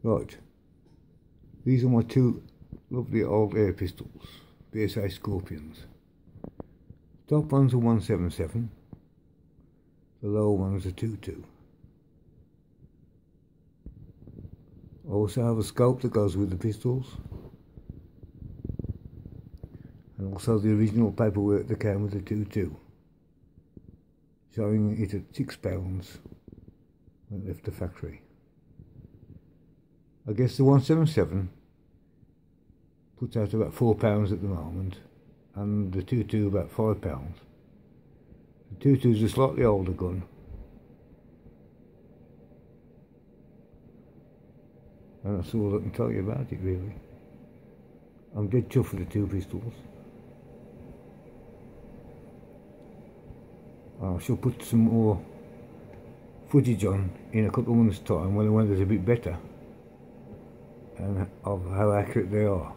Right, these are my two lovely old air pistols, BSA Scorpions. Top one's a 177, the lower one's a 22. I also have a scope that goes with the pistols, and also the original paperwork that came with the 22, showing it at £6 when it left the factory. I guess the 177 puts out about £4 at the moment, and the 22 about £5. The 22 is a slightly older gun, and that's all I can tell you about it really. I'm dead chuffed with the two pistols. I shall put some more footage on in a couple of months' time when the weather's a bit better, and of how accurate they are.